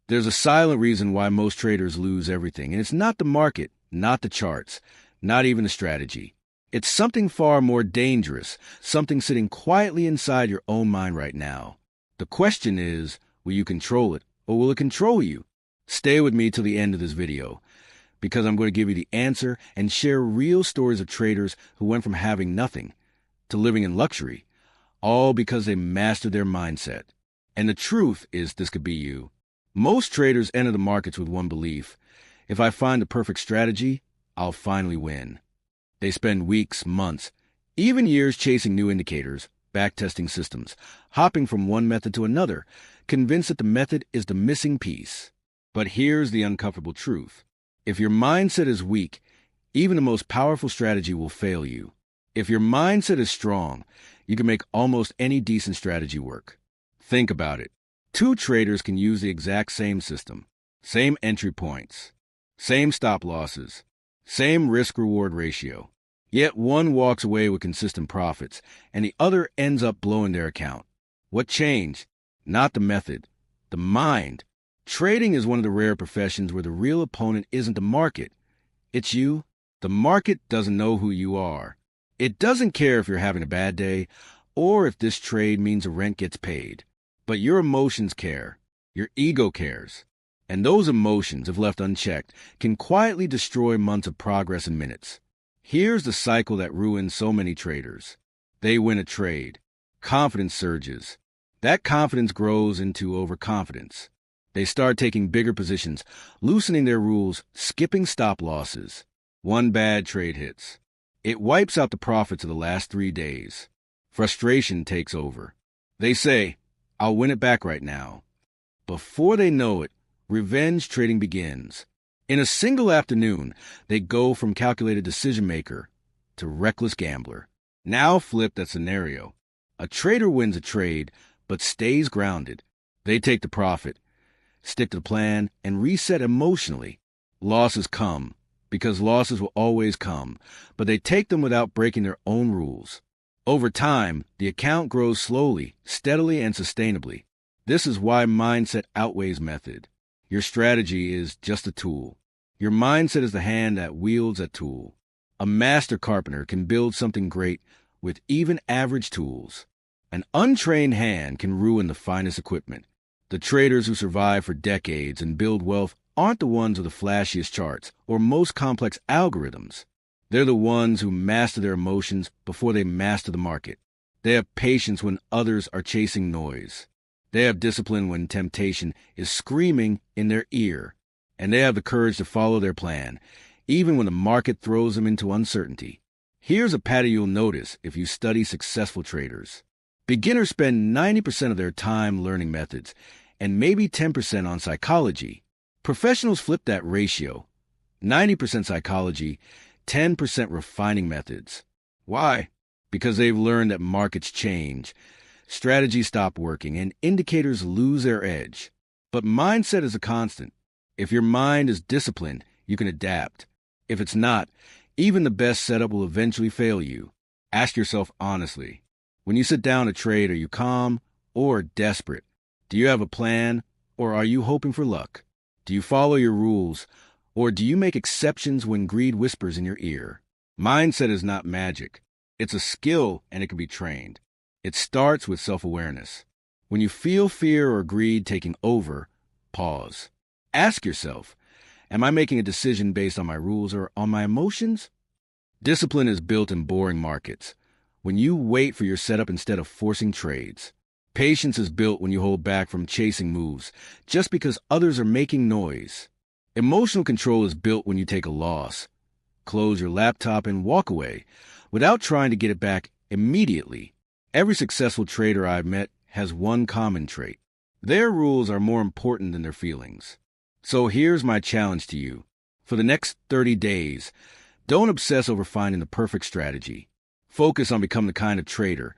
There's a silent reason why most traders lose everything, and it's not the market, not the charts, not even the strategy. It's something far more dangerous, something sitting quietly inside your own mind right now. The question is, will you control it, or will it control you? Stay with me till the end of this video, because I'm going to give you the answer and share real stories of traders who went from having nothing to living in luxury, all because they mastered their mindset. And the truth is, this could be you. Most traders enter the markets with one belief: if I find the perfect strategy, I'll finally win. They spend weeks, months, even years chasing new indicators, backtesting systems, hopping from one method to another, convinced that the method is the missing piece. But here's the uncomfortable truth. If your mindset is weak, even the most powerful strategy will fail you. If your mindset is strong, you can make almost any decent strategy work. Think about it. Two traders can use the exact same system, same entry points, same stop losses, same risk-reward ratio. Yet one walks away with consistent profits, and the other ends up blowing their account. What changed? Not the method, the mind. Trading is one of the rare professions where the real opponent isn't the market. It's you. The market doesn't know who you are. It doesn't care if you're having a bad day or if this trade means the rent gets paid. But your emotions care. Your ego cares. And those emotions, if left unchecked, can quietly destroy months of progress in minutes. Here's the cycle that ruins so many traders. They win a trade. Confidence surges. That confidence grows into overconfidence. They start taking bigger positions, loosening their rules, skipping stop losses. One bad trade hits. It wipes out the profits of the last 3 days. Frustration takes over. They say, I'll win it back right now. Before they know it, revenge trading begins. In a single afternoon, they go from calculated decision maker to reckless gambler. Now flip that scenario. A trader wins a trade, but stays grounded. They take the profit, stick to the plan, and reset emotionally. Losses come, because losses will always come, but they take them without breaking their own rules. Over time, the account grows slowly, steadily, and sustainably. This is why mindset outweighs method. Your strategy is just a tool. Your mindset is the hand that wields that tool. A master carpenter can build something great with even average tools. An untrained hand can ruin the finest equipment. The traders who survive for decades and build wealth aren't the ones with the flashiest charts or most complex algorithms. They're the ones who master their emotions before they master the market. They have patience when others are chasing noise. They have discipline when temptation is screaming in their ear. And they have the courage to follow their plan, even when the market throws them into uncertainty. Here's a pattern you'll notice if you study successful traders. Beginners spend 90% of their time learning methods, and maybe 10% on psychology. Professionals flip that ratio. 90% psychology, 10% refining methods. Why? Because they've learned that markets change, strategies stop working, and indicators lose their edge. But mindset is a constant. If your mind is disciplined, you can adapt. If it's not, even the best setup will eventually fail you. Ask yourself honestly. When you sit down to trade, are you calm or desperate? Do you have a plan, or are you hoping for luck? Do you follow your rules, or do you make exceptions when greed whispers in your ear? Mindset is not magic. It's a skill, and it can be trained. It starts with self-awareness. When you feel fear or greed taking over, pause. Ask yourself, am I making a decision based on my rules or on my emotions? Discipline is built in boring markets, when you wait for your setup instead of forcing trades. Patience is built when you hold back from chasing moves just because others are making noise. Emotional control is built when you take a loss, close your laptop, and walk away without trying to get it back immediately. Every successful trader I've met has one common trait. Their rules are more important than their feelings. So here's my challenge to you. For the next 30 days, don't obsess over finding the perfect strategy. Focus on becoming the kind of trader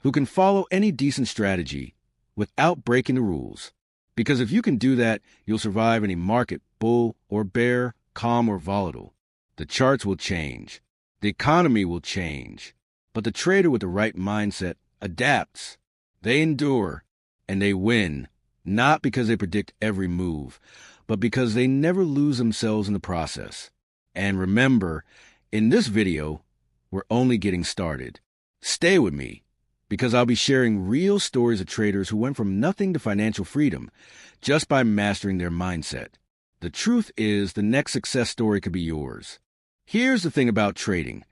who can follow any decent strategy without breaking the rules. Because if you can do that, you'll survive any market, bull or bear, calm or volatile. The charts will change. The economy will change. But the trader with the right mindset adapts. They endure, and they win not because they predict every move, but because they never lose themselves in the process. And remember, in this video, we're only getting started. Stay with me, because I'll be sharing real stories of traders who went from nothing to financial freedom just by mastering their mindset. The truth is, the next success story could be yours. Here's the thing about trading.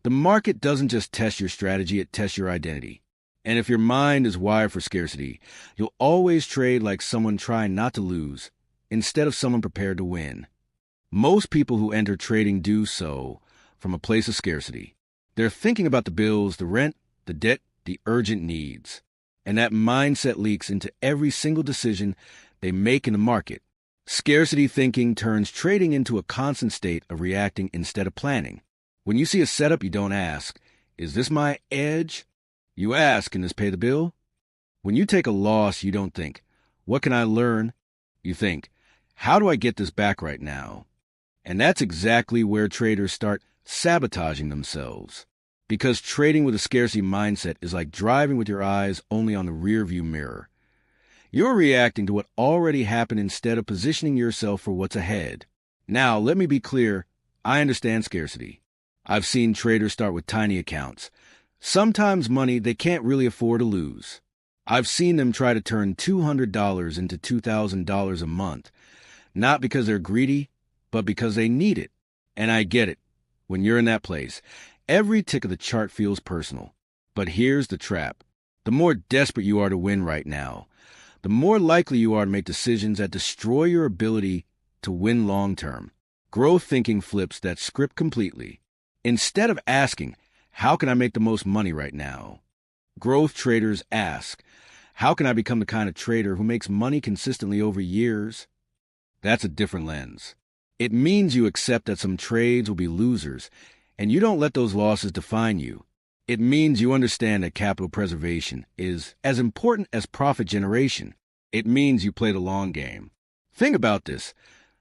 The market doesn't just test your strategy, it tests your identity. And if your mind is wired for scarcity, you'll always trade like someone trying not to lose, instead of someone prepared to win. Most people who enter trading do so from a place of scarcity. They're thinking about the bills, the rent, the debt, the urgent needs. And that mindset leaks into every single decision they make in the market. Scarcity thinking turns trading into a constant state of reacting instead of planning. When you see a setup, you don't ask, is this my edge? You ask, can this pay the bill? When you take a loss, you don't think, what can I learn? You think, how do I get this back right now? And that's exactly where traders start sabotaging themselves. Because trading with a scarcity mindset is like driving with your eyes only on the rearview mirror. You're reacting to what already happened instead of positioning yourself for what's ahead. Now, let me be clear, I understand scarcity. I've seen traders start with tiny accounts, sometimes money they can't really afford to lose. I've seen them try to turn $200 into $2,000 a month, not because they're greedy, but because they need it. And I get it. When you're in that place, every tick of the chart feels personal. But here's the trap. The more desperate you are to win right now, the more likely you are to make decisions that destroy your ability to win long-term. Growth thinking flips that script completely. Instead of asking, how can I make the most money right now? Growth traders ask, how can I become the kind of trader who makes money consistently over years? That's a different lens. It means you accept that some trades will be losers, and you don't let those losses define you. It means you understand that capital preservation is as important as profit generation. It means you play the long game. Think about this.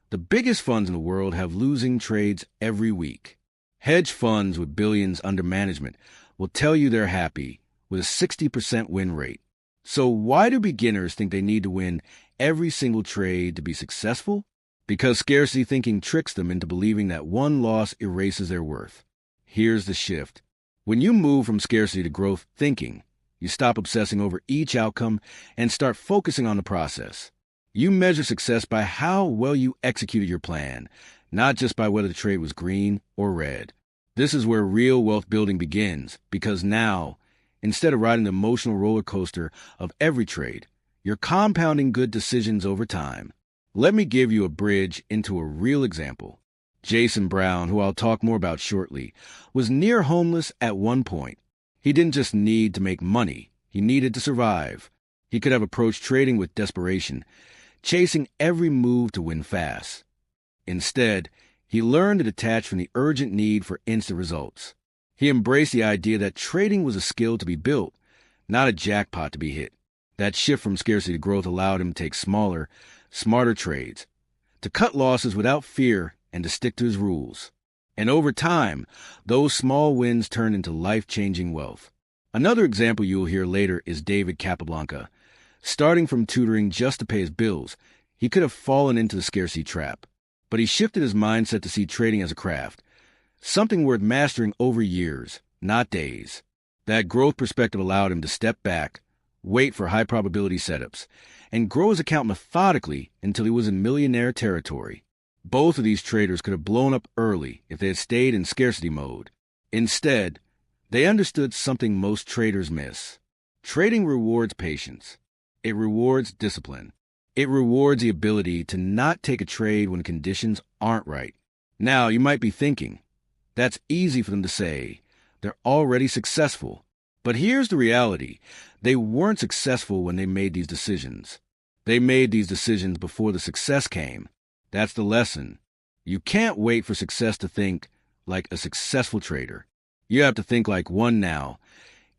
The biggest funds in the world have losing trades every week. Hedge funds with billions under management will tell you they're happy with a 60% win rate. So why do beginners think they need to win every single trade to be successful? Because scarcity thinking tricks them into believing that one loss erases their worth. Here's the shift. When you move from scarcity to growth thinking, you stop obsessing over each outcome and start focusing on the process. You measure success by how well you executed your plan, not just by whether the trade was green or red. This is where real wealth building begins, because now, instead of riding the emotional roller coaster of every trade, you're compounding good decisions over time. Let me give you a bridge into a real example. Jason Brown, who I'll talk more about shortly, was near homeless at one point. He didn't just need to make money, he needed to survive. He could have approached trading with desperation, chasing every move to win fast. Instead, he learned to detach from the urgent need for instant results. He embraced the idea that trading was a skill to be built, not a jackpot to be hit. That shift from scarcity to growth allowed him to take smaller, smarter trades, to cut losses without fear and to stick to his rules. And over time, those small wins turned into life-changing wealth. Another example you'll hear later is David Capablanca. Starting from tutoring just to pay his bills, he could have fallen into the scarcity trap. But he shifted his mindset to see trading as a craft, something worth mastering over years, not days. That growth perspective allowed him to step back, wait for high-probability setups, and grow his account methodically until he was in millionaire territory. Both of these traders could have blown up early if they had stayed in scarcity mode. Instead, they understood something most traders miss. Trading rewards patience. It rewards discipline. It rewards the ability to not take a trade when conditions aren't right. Now, you might be thinking, that's easy for them to say. They're already successful. But here's the reality. They weren't successful when they made these decisions. They made these decisions before the success came. That's the lesson. You can't wait for success to think like a successful trader. You have to think like one now,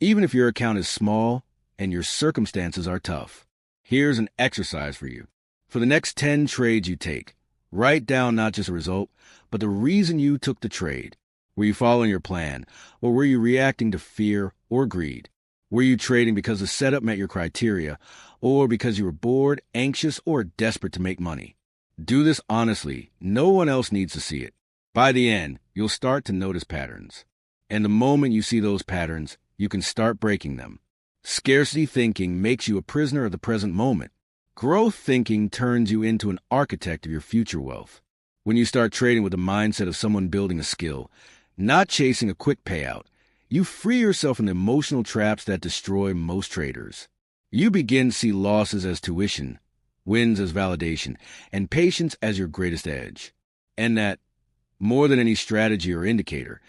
even if your account is small and your circumstances are tough. Here's an exercise for you. For the next 10 trades you take, write down not just a result, but the reason you took the trade. Were you following your plan, or were you reacting to fear or greed? Were you trading because the setup met your criteria, or because you were bored, anxious, or desperate to make money? Do this honestly. No one else needs to see it. By the end, you'll start to notice patterns. And the moment you see those patterns, you can start breaking them. Scarcity thinking makes you a prisoner of the present moment. Growth thinking turns you into an architect of your future wealth. When you start trading with the mindset of someone building a skill, not chasing a quick payout, you free yourself from the emotional traps that destroy most traders. You begin to see losses as tuition, wins as validation, and patience as your greatest edge. And that, more than any strategy or indicator,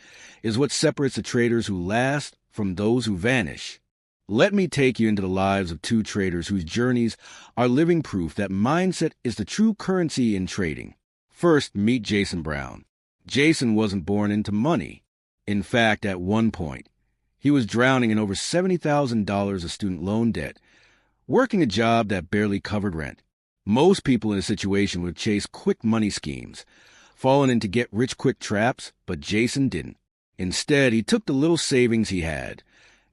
is what separates the traders who last from those who vanish. Let me take you into the lives of two traders whose journeys are living proof that mindset is the true currency in trading. First, meet Jason Brown. Jason wasn't born into money. In fact, at one point, he was drowning in over $70,000 of student loan debt, working a job that barely covered rent. Most people in a situation would chase quick money schemes, fallen into get-rich-quick traps, but Jason didn't. Instead, he took the little savings he had,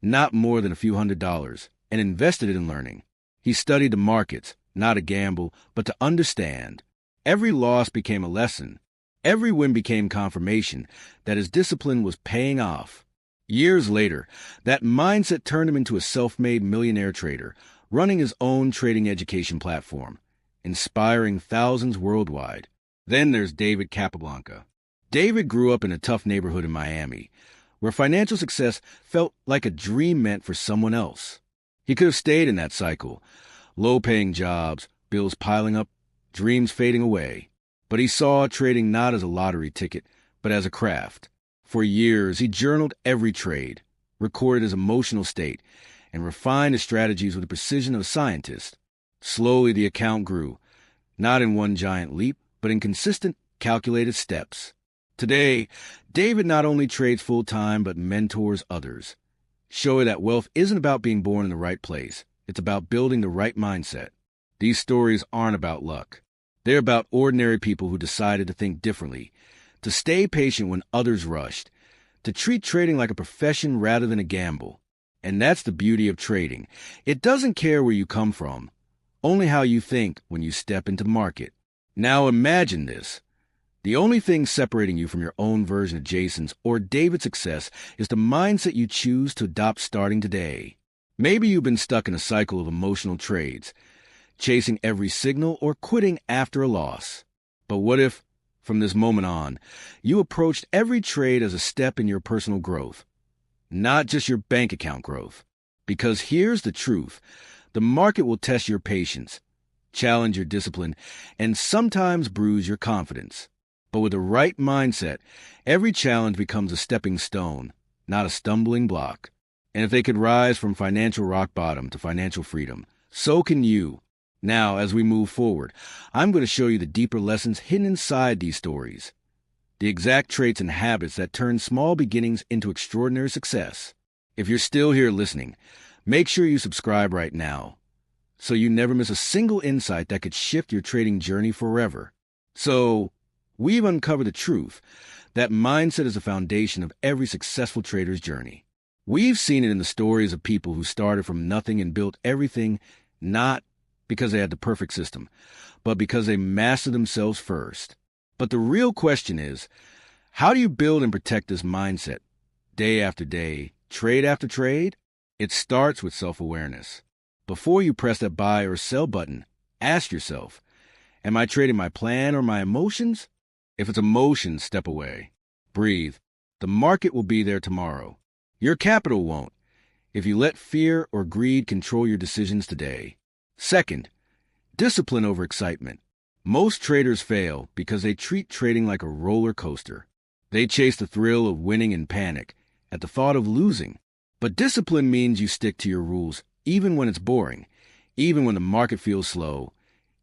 not more than a few $100s, and invested it in learning. He studied the markets, not to gamble, but to understand. Every loss became a lesson. Every win became confirmation that his discipline was paying off. Years later, that mindset turned him into a self-made millionaire trader, running his own trading education platform, inspiring thousands worldwide. Then there's David Capablanca. David grew up in a tough neighborhood in Miami, where financial success felt like a dream meant for someone else. He could have stayed in that cycle, low-paying jobs, bills piling up, dreams fading away. But he saw trading not as a lottery ticket, but as a craft. For years, he journaled every trade, recorded his emotional state, and refined his strategies with the precision of a scientist. Slowly, the account grew, not in one giant leap, but in consistent, calculated steps. Today, David not only trades full-time, but mentors others, showing that wealth isn't about being born in the right place. It's about building the right mindset. These stories aren't about luck. They're about ordinary people who decided to think differently, to stay patient when others rushed, to treat trading like a profession rather than a gamble. And that's the beauty of trading. It doesn't care where you come from, only how you think when you step into the market. Now imagine this. The only thing separating you from your own version of Jason's or David's success is the mindset you choose to adopt starting today. Maybe you've been stuck in a cycle of emotional trades, chasing every signal or quitting after a loss. But what if, from this moment on, you approached every trade as a step in your personal growth, not just your bank account growth? Because here's the truth. The market will test your patience, challenge your discipline, and sometimes bruise your confidence. But with the right mindset, every challenge becomes a stepping stone, not a stumbling block. And if they could rise from financial rock bottom to financial freedom, so can you. Now, as we move forward, I'm going to show you the deeper lessons hidden inside these stories, the exact traits and habits that turn small beginnings into extraordinary success. If you're still here listening, make sure you subscribe right now, so you never miss a single insight that could shift your trading journey forever. So, we've uncovered the truth that mindset is the foundation of every successful trader's journey. We've seen it in the stories of people who started from nothing and built everything, not because they had the perfect system, but because they mastered themselves first. But the real question is, how do you build and protect this mindset? Day after day, trade after trade? It starts with self-awareness. Before you press that buy or sell button, ask yourself, am I trading my plan or my emotions? If it's emotions, step away. Breathe. The market will be there tomorrow. Your capital won't, if you let fear or greed control your decisions today. Second, discipline over excitement. Most traders fail because they treat trading like a roller coaster. They chase the thrill of winning and panic at the thought of losing. But discipline means you stick to your rules even when it's boring, even when the market feels slow,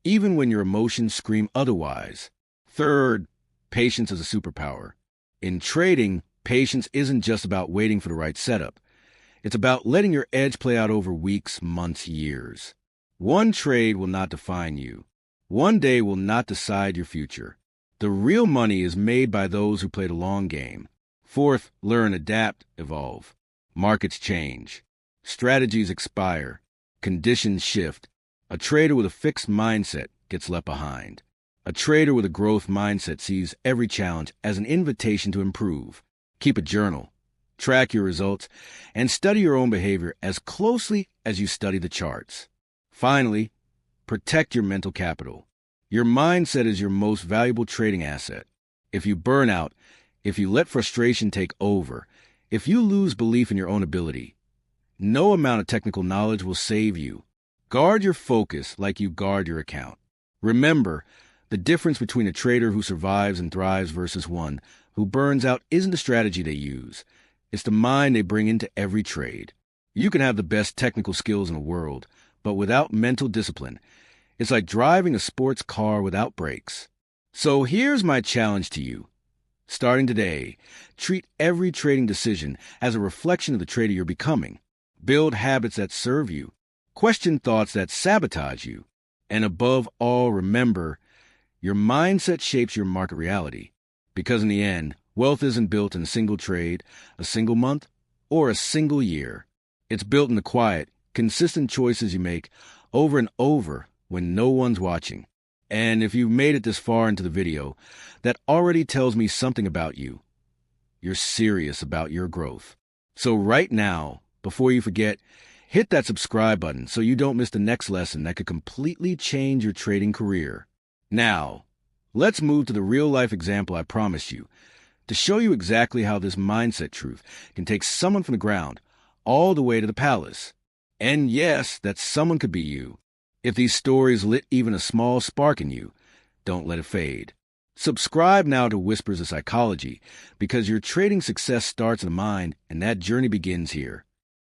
even when your emotions scream otherwise. Third, patience is a superpower. In trading, patience isn't just about waiting for the right setup. It's about letting your edge play out over weeks, months, years. One trade will not define you. One day will not decide your future. The real money is made by those who play the long game. Fourth, learn, adapt, evolve. Markets change. Strategies expire. Conditions shift. A trader with a fixed mindset gets left behind. A trader with a growth mindset sees every challenge as an invitation to improve. Keep a journal. Track your results, and study your own behavior as closely as you study the charts. Finally, protect your mental capital. Your mindset is your most valuable trading asset. If you burn out, if you let frustration take over, if you lose belief in your own ability, no amount of technical knowledge will save you. Guard your focus like you guard your account. Remember, the difference between a trader who survives and thrives versus one who burns out isn't the strategy they use. It's the mind they bring into every trade. You can have the best technical skills in the world, but without mental discipline, it's like driving a sports car without brakes. So here's my challenge to you. Starting today, treat every trading decision as a reflection of the trader you're becoming. Build habits that serve you. Question thoughts that sabotage you. And above all, remember, your mindset shapes your market reality. Because in the end, wealth isn't built in a single trade, a single month, or a single year. It's built in the quiet, consistent choices you make over and over when no one's watching. And if you've made it this far into the video, that already tells me something about you. You're serious about your growth. So right now, before you forget, hit that subscribe button so you don't miss the next lesson that could completely change your trading career. Now, let's move to the real-life example I promised you, to show you exactly how this mindset truth can take someone from the ground all the way to the palace. And yes, that someone could be you. If these stories lit even a small spark in you, don't let it fade. Subscribe now to Whispers of Psychology, because your trading success starts in the mind, and that journey begins here.